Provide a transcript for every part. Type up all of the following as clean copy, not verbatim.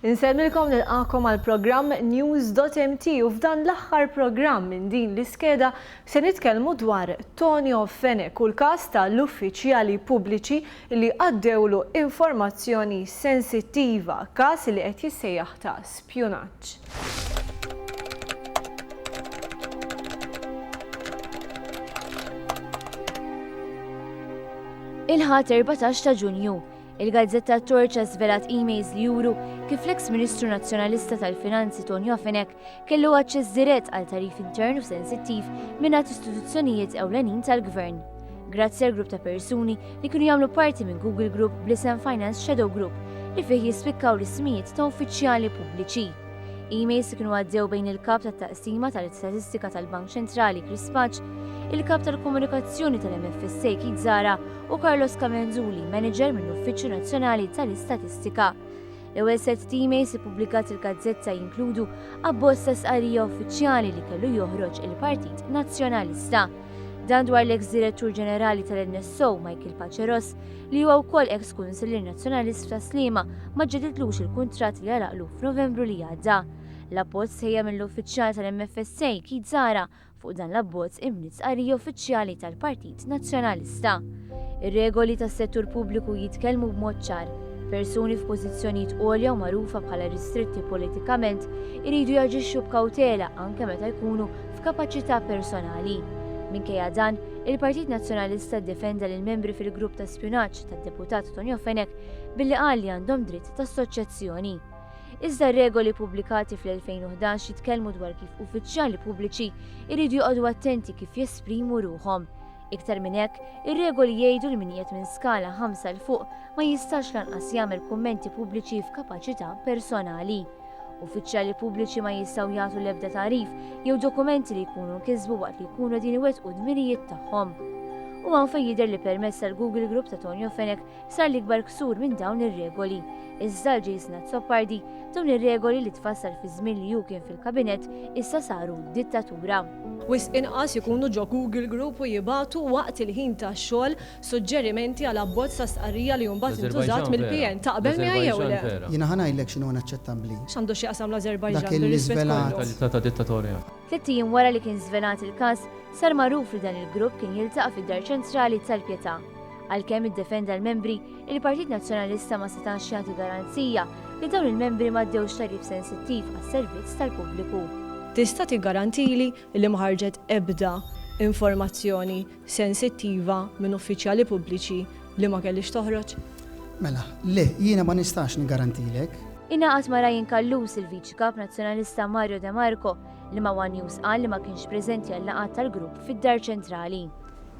Insemmilkom nilqakom għal programm News.mt u f'dan l-aħħar programm minn din l-iskeda se nitkellmu dwar Tonio Fenech u l-każ tal-uffiċjali pubbliċi li għaddewlu informazzjoni sensittiva, każ li qed jissejjaħ ta' spjunaġġ. Il-ħadd 14 ta' Ġunju, il-Gazzetta Torċa żvelat emails li juru kif l-eks Ministru Nazzjonalista tal-Finanzi Tonio Fenech kellu aċċess dirett għal tarif intern u sensittiv mingħand istituzzjonijiet ewlenin tal-Gvern. Grazzi għal grupp ta' persuni li kienu jagħmlu parti minn Google Group bl-isem Finance Shadow Group li fih jispikkaw l-ismijiet ta' uffiċjali pubbliċi. Emails li kienu għaddew bejn il-kap tat-taqsima tal-Istatistika tal-Bank Ċentrali Chris Paċ, il-kap tal-Komunikazzjoni tal-MFSA Kit Zara u Carlos Kamenzuli, manager mill-Uffiċċju Nazzjonali tal-Istatistika. L-ewwel set emails ippubblikat il-Gazzetta jinkludu abbozz ta' sqarrija uffiċjali li kellu joħroġ il-Partit Nazzjonalista. Dan dwar l-eks Direttur Ġenerali tal-NSO Michael Paċeros li huwa wkoll eks Kunsillier Nazzjonalist ta' Sliema ma ġedidlux il-kuntratt li għalaqlu f'Novembru li għadda. L-abbozz ħejja mill-uffiċjali tal-MFSA Kit Zara fuq dan l-abbozz imniet sqarrija uffiċjali tal-Partit Nazzjonalista. Ir-regoli tas-settur pubbliku jitkellmu b'mod ċar. Persuni f'pożizzjonijiet għolja u magħrufa bħala ristritti politikament iridu jaġixxu b'kawtela anke meta jkunu f'kapaċità personali. Minkejja dan, il-Partit Nazzjonalista ddefenda lil membri fil-grupp ta' spjunaġġ tad-deputat Tonio Fenech billi qal li għandhom dritt ta' assoċjazzjoni. Iżda r-regoli pubblikati fl-2011 jitkellmu dwar kif uffiċjali pubbliċi jridu joqogħdu attenti kif jesprimu ruhom. Iktar minn hekk, ir-regoli jgħidu li min qiegħed minn skala 5 l fuq ma jistax lanqas jagħmel kummenti pubbliċi f'kapaċità personali. Uffiċjali pubbliċi ma jistgħu jagħtu l-ebda tarif jew dokumenti li jkunu nkisbu waqt li jkunu qegħdin iwettqu d-dmirijiet tagħhom. U hawn fejn jidher li permezz tal-Google Group ta' Tonio Fenech sar l-ikbar ksur minn dawn ir-regoli. Iżda l-Jason Azzopardi dawn ir-regoli li tfassal fi żmien li hu kien fil-kabinett issa saru dittatura. Wis inqas ikunu ġo Google Group u jibatu waqt il-ħin tax-xogħol suġġerimenti għal abbozz ta' stqarrija li mbagħad intużat mill-PN. Taqbel miegħi jew le? Jiena ħanajdlek x'inhu naċċettabbli. X'għandu xi qasam l-Azerbajġan Dak il-żvelat. Talità dittatorja. 3 jiem wara li kien żvelat il-każ, sar magħruf li dan il-grupp kien jiltaqa' fid-Dar Ċentrali tal-Pjetà. Għalkemm iddefenda l-membri, il-Partit Nazzjonalista ma setax jagħti garanzija li dawn il-membri m'għaddewx tarif sensittiv għas-servizz tal-pubbliku. Tista' tiggarantili li ma ħarġet ebda informazzjoni sensittiva minn uffiċjali pubbliċi li ma kellix toħroġ? Mela, le, jiena ma nistax nigarantilek. Ingħaqad ma' Ryan Kallus il-Viċi Kap Nazzjonalista Mario De Marco li ma' One News qal li ma kienx preżenti għall-laqgħat tal-grupp fid-Dar Ċentrali.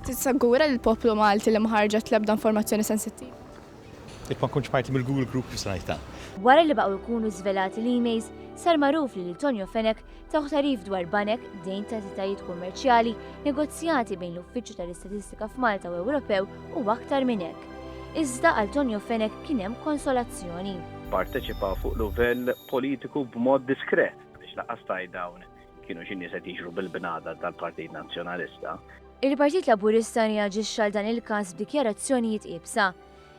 Tissagura li l-poplu Malti li ma ħarġet l-ebda informazzjoni sensittiva? Jekk ma nkunx parti mill-Google Group sanajta. Wara li baqgħu jkunu żvelati l-emails, sar magħruf li Tonio Fenech taħu tarif dwar banek, dejn ta' entitajiet kummerċjali, negozjati bejn l-Uffiċċju tal-Istatistika f'Malta u Ewropew u aktar minn hekk. Iżda għal Tonio Fenech kien hemm konsolazzjoni. Parteċipa fuq livell politiku b'mod diskret biex laqas dawn kienu xi nies qed jiġru bil-binada tal-Partit Nazzjonalista. Il-Partit Laburista reaġixxa għal dan il-każ b'dikjarazzjonijiet qiebsa.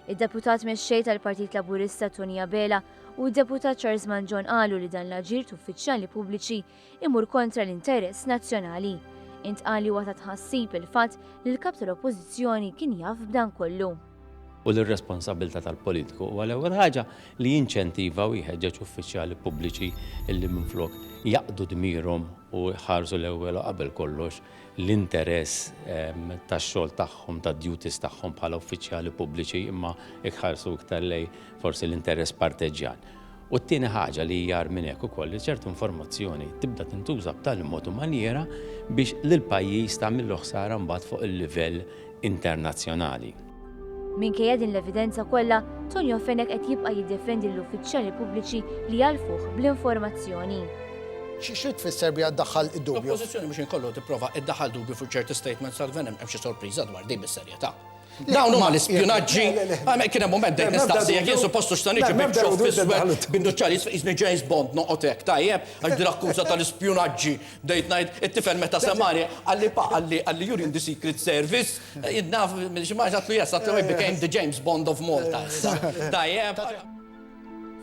Id-deputat mexxej tal-Partit Laburista Tony Abela u d-deputat Charles Manjon qalu li dan l-aġir uffiċjali pubbliċi imur kontra l-interess nazzjonali. Intqal li huwa ta' tħassib il-fatt li l-kap tal-Oppożizzjoni kien jaf b'dan kollu. U l-responsabilità tal-politiku u għal-ewwel ħaġa li jinċentiva u jħeġġeġ uffiċjali pubbliċi illi minflok jaqdu dmirhom u jħarsu l-ewwel qabel kollox l-interess tax-xogħol tagħhom, tad-duties tagħhom bħala uffiċjali pubbliċi imma jħarsu iktar lej forsi l-interess parteġjan. U t-tieni ħaġa li jar minn hekk ukoll li ċertu informazzjoni tibda tintuża b'tali mod u maniera biex lill-pajjiż tagħmillu ħsara mbagħad fuq il-livell internazzjonali. Minkejja din l-evidenza kollha, Tonio Fenech qed jibqa' jiddefendi l-uffiċjali pubbliċi li jalfuh bl-informazzjoni. Xi tfisser bi għaddaħħal id-dubju? L-oppożizzjoni biex inkollu tipprova iddaħħal dubju fuq ċerti statements tal-gvern hemm xi sorpriża dwar din bis-serjetà. Dawn huma l-ispjunaġġi. Kien hemm mument dejn nistaqsi jekk jien suppostu x'ta niġi biex fis-swed binduċċali isni James Bond noqgħod hekk tajjeb għax din akkuża tal-ispjunaġġi bdejt ngħid it-tifel meta semani għalli you're in the Secret Service. Naf xi ma ġatlu yes, I became the James Bond of Malta. Tajjeb.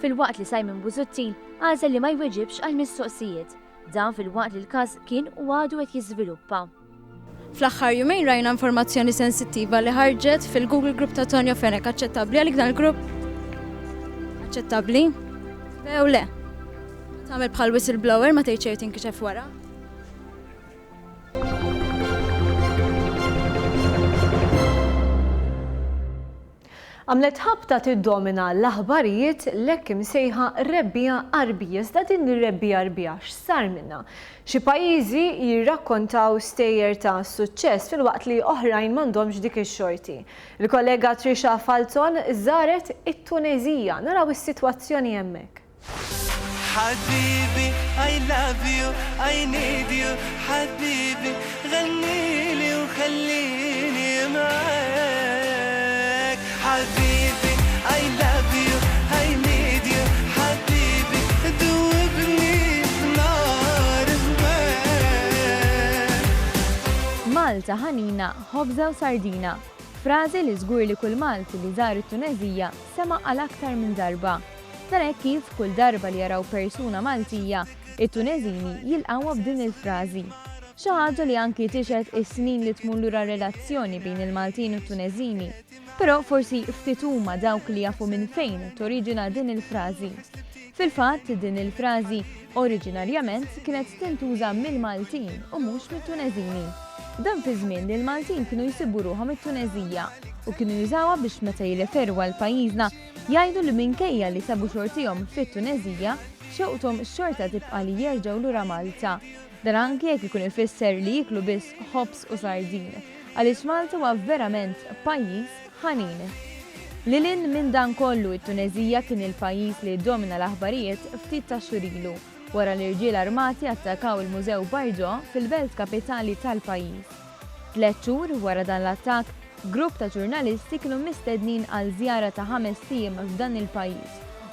fil-waqt li Simon Busuttil għażel li ma jweġibx għal mistoqsijiet. Dan fil-waqt li l-każ kien u għadu qed jiżviluppa. Fl-aħħar jumejn rajna informazzjoni sensittiva li ħarġet fil-Google Group ta' Tonio Fenek. Aċċettabbli għalik dan il-grupp? Aċċettabbli? Bew le. Tagħmel bħal whistleblower ma tgħid xejn tinkixef wara. Għamlet ħabta tiddomina l-aħbarijiet l-hekk imsejħa rebbija qarbija. Iżda din ir-rebbija qarbija x'sar minnha? Xi pajjiżi jirrakkontaw stejjer ta' suċċess filwaqt li oħrajn m'għandhomx dik ix-xorti. Il-kollega Trisha Falton żaret it-Tunezija. Naraw is-sitwazzjoni hemmhekk. حبيبي I love you I need you حبيبي غنيلي وخليني معاك حبيبي I love you I need you حبيبي دوبني في نار هواك. Malta ħanina, ħobża u sardina. Frażi li żgur li kull Malti li żar it-Tunezija sema għal aktar minn darba. Dan hekk kif kull darba li jaraw persuna Maltija, it-Tunezini jilqgħuha b'din il-frażi. Xi ħaġa li anki tixed is-snin li tmur lura relazzjoni bejn il-Maltin u t-Tunezini. Però forsi ftit huma dawk li jafu minn fejn toriġina din il-frażi. Fil-fatt din il-frażi oriġinarjament kienet tintuża mill-Maltin u mhux mit-Tunezini. Dan fi żmien li l-Maltin kienu jsibu ruħhom it-Tunezija u kienu jużawha biex meta jirreferu għal pajjiżna jgħidu li minkejja li sabu xortihom fit-Tunezija xewqthom xorta tibqa' li jerġgħu lura Malta. Dan anke jekk ikun ifisser li jiklu biss ħobs u sardin, għaliex Malta huwa verament pajjiż ħanin. Lilin minn dan kollu it-Tunezija kien il-pajjiż li domina l-aħbarijiet ftit ta' xhur ilu wara li rġiel armati attakaw il-Mużew Bardo fil-belt kapitali tal-pajjiż. 3 xhur wara dan l-attakk, grupp ta' ġurnalisti kienu mistednin għal żjara ta' 5 ijiem f'dan il-pajjiż,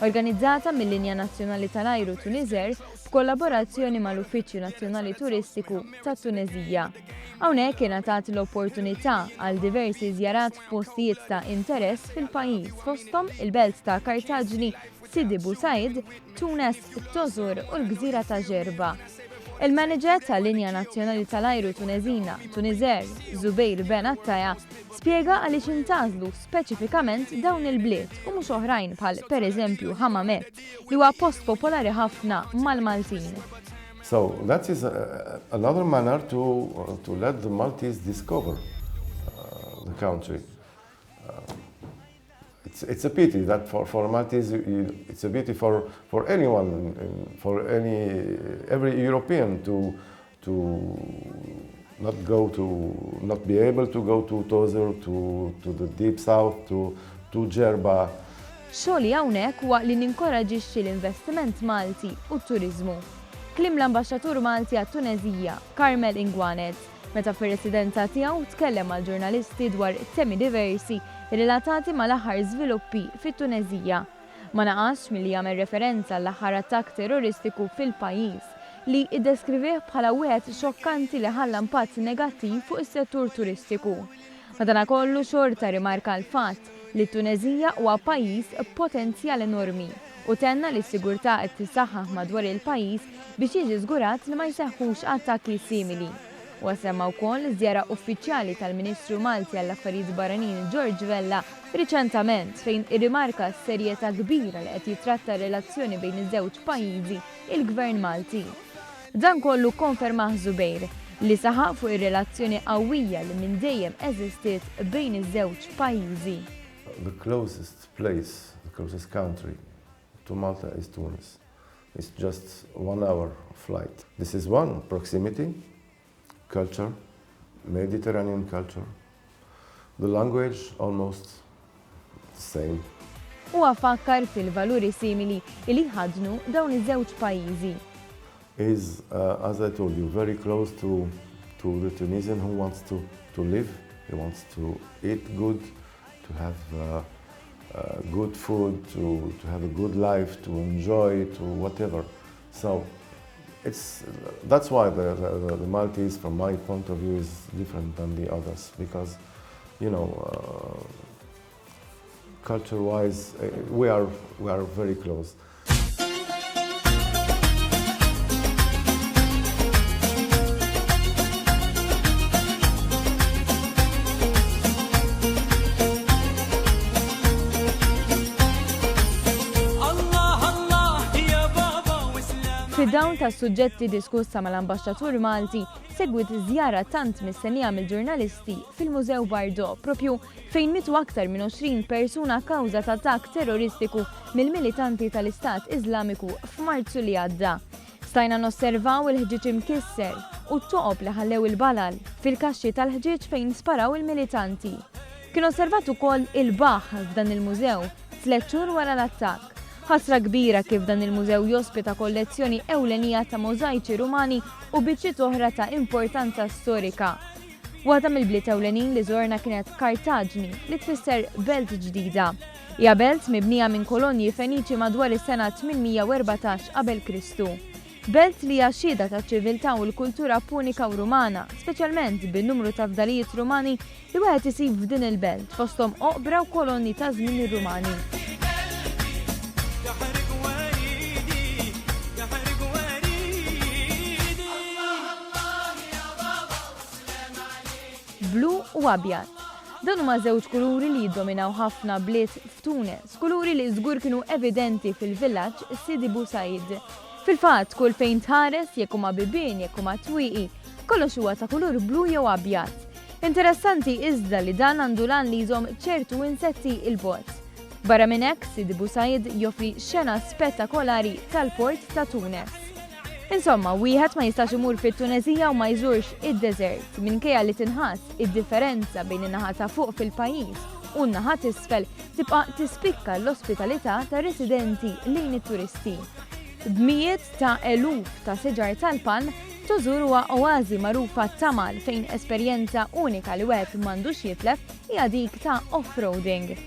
organizzata mill-Linja Nazzjonali tal-Ajru Tuniżer b'kollaborazzjoni mal-Uffiċċju Nazzjonali Turistiku tat-Tunezija. Hawnhekk kienet tagħti l-opportunità għal diversi żjarat f'postijiet ta' interess fil-pajjiż fosthom il-belt ta' Kartaġni, Sidi Bou Said, Tunes, Tozur u l-Gżira ta' Ġerba. Il-manager tal-Linja Nazzjonali tal-Ajru Tunezina, Tuniżer, Zubair Ben Attaja, spjega għaliex intażlu speċifikament dawn il-bliet u mhux oħrajn bħal pereżempju Hammamet li huwa post popolari ħafna mal-Maltin. So that is another manner to let the Maltese discover the country. It's a pity that for Maltese, it's a pity for anyone, for every European to not be able to go to Tozur, to the deep south, to Ġerba. Xogħli hawnhekk huwa li ninkoraġixxi l-investiment Malti u t-turiżmu. Kliem l-Ambaxxatur Malti għat-Tunezija, Carmel Ingwanet, meta fir-residenza tiegħu tkellem mal-ġurnalisti dwar temi diversi relatati mal-aħħar żviluppi fit-Tunezija. Ma naqax milli jagħmel referenza l-aħħar attakk terroristiku fil-pajjiż li iddeskrivih bħala wieħed xokkanti li ħalla impatt negattiv fuq is-settur turistiku. Madankollu xorta rimarka l-fatt li t-Tunezija huwa pajjiż b'potenzjal enormi u tenna li s-sigurtà qed tissaħħaħ madwar il-pajjiż biex jiġi żgurat li ma jseħħux attakki simili. Wasemma wkoll żjara uffiċjali tal-Ministru Malti għall-Affarijiet Barranin George Vella riċentament fejn irrimarka s-serjetà kbira li qed jitratta relazzjoni bejn iż-żewġ pajjiżi il-Gvern Malti. Dan kollu konfermah Zubair li saħaq fuq ir-relazzjoni qawwija li minn dejjem eżistiet bejn iż-żewġ pajjiżi. The closest place, the closest country to Malta is Tunis. It's just 1 hour flight. This is one, proximity, culture, Mediterranean culture. The language almost the same. U għafakkar fil-valuri simili li ħadnu dawn iż-żewġ pajjiżi. Is, as I told you, very close to the Tunisian who wants to live, he wants to eat good, to have good food, to have a good life, to enjoy, to whatever. So that's why the Maltese, from my point of view, is different than the others, because, you know, culture-wise, we are very close. Fid-dawn ta' suġġetti diskussa mal-Ambaxxatur Malti segwit żjara tant mistennija mill-ġurnalisti fil-Mużew Bardo, propju fejn mitu aktar minn 20 persuna kawża ta' attakk terroristiku mill-militanti tal-Istat Iżlamiku f'Marzu li għadda. Stajna nosservaw il-ħġiġ imkisser u t-toqob li ħallew il-balal fil-kaxxi tal-ħġiġ fejn sparaw il-militanti. Kien osservat ukoll il-baħ f'dan il-mużew 3 xhur wara l-attakk. Ħasra kbira kif dan il-mużew jospita kollezzjoni ewlenija ta' możajċi rumani u biċċiet oħra ta' importanza storika. Waħda mill-bliet ewlenin li żorna kienet Kartaġni li tfisser belt ġdida. Hija belt mibnija minn kolonji Feniċi madwar is-sena 814 qabel Kristu. Belt li hija xhieda ta' ċiviltà u l-kultura punika u rumana, speċjalment bin-numru ta' fdalijiet rumani li wieħed isib f'din il-belt fosthom oqbra u kolonni ta' żmien ir-Rumani. Blu u abjad. Dan huma żewġ kuluri li jiddominaw ħafna bliet f'Tunes, kuluri li żgur kienu evidenti fil-villaġġ Sidi Bou Said. Fil-fatt, kull fejn tħares jekk huma bibien, jekk huma twieqi, kollox huwa ta' kulur blu jew abjad. Interessanti iżda li dan għandu lan li jżomm ċertu insetti il-bot. Barra minn hekk, Sidi Bou Said joffri xena spettakolari tal-port ta' Tunes. Insomma, wieħed ma jistax imur fit-Tunezija u ma jżurx id-deżert minkejja li tinħass id-differenza bejn in-naħa ta' fuq fil-pajjiż u n-naħa t'isfel tibqa' tispikka l-ospitalità ta' residenti lejn it-turisti. B'mijiet ta' eluf ta' siġar tal-palm tużur huwa oażi magħrufa Tamal fejn esperjenza unika li wieħed m'għandux jitlef hija dik ta' off-roading.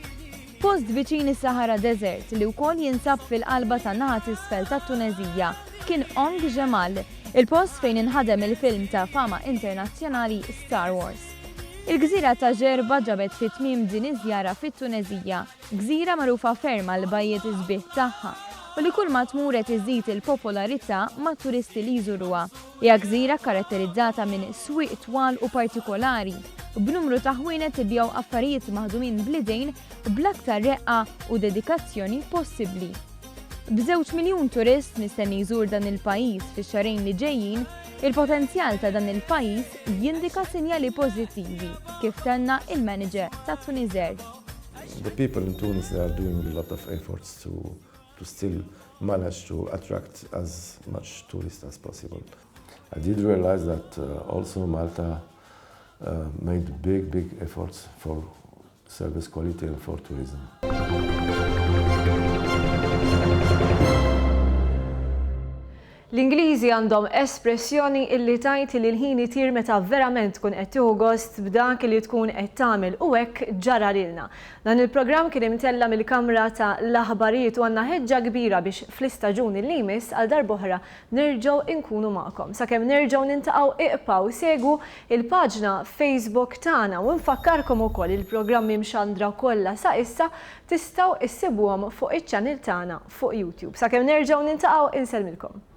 Post viċin is-Sahara Desert li wkoll jinsab fil-qalba tan-naħa t'isfel tat-Tunezija kien Ong Jamal, il-post fejn inħadem il-film ta' fama internazzjonali Star Wars. Il-gżira ta' Ġerba ġabet fit-tmiem din iż-żjara fit-Tunezija, gżira magħrufa ferm għal bajjiet iżbieħ tagħha u li kull ma tmur qed iżid il-popolarità ma' turisti li jżuruha. Hija gżira karatterizzata minn swieq twal u partikolari, b'numru ta' ħwienet ibjaw affarijiet maħdumin bl-idejn bl-aktar reqqa u dedikazzjoni possibbli. B'2 miljun turist mistenni jżur dan il-pajjiż fix-xarejn li ġejjin, il-potenzjal ta' dan il-pajjiż jindika sinjali pożittivi kif tenna il-manager ta' Tunisair. The people in Tunis, they are doing a lot of efforts to still manage to attract as much tourists as possible. I did realize that also Malta made big efforts for service quality and for tourism. L-Ingliżi għandhom espressjoni illi tajt li l-ħin itir meta verament tkun qed tieħu gost b'dak li tkun qed tagħmel u hekk ġara lilna. Dan il-programm kien imtella mill-Kamra ta' l-Aħbarijiet u għandna ħeġġa kbira biex fl-istaġun li jmiss għal darb'oħra nerġgħu nkunu magħkom. Sakemm nerġgħu nintaqgħu iqpaw segwu il-paġna Facebook tagħna u nfakkarkom ukoll il-programmi mxandra kollha sa issa tistgħu issibuhom fuq iċ-channel tagħna fuq YouTube. Sakemm nerġgħu nintaqgħu insellmilkom.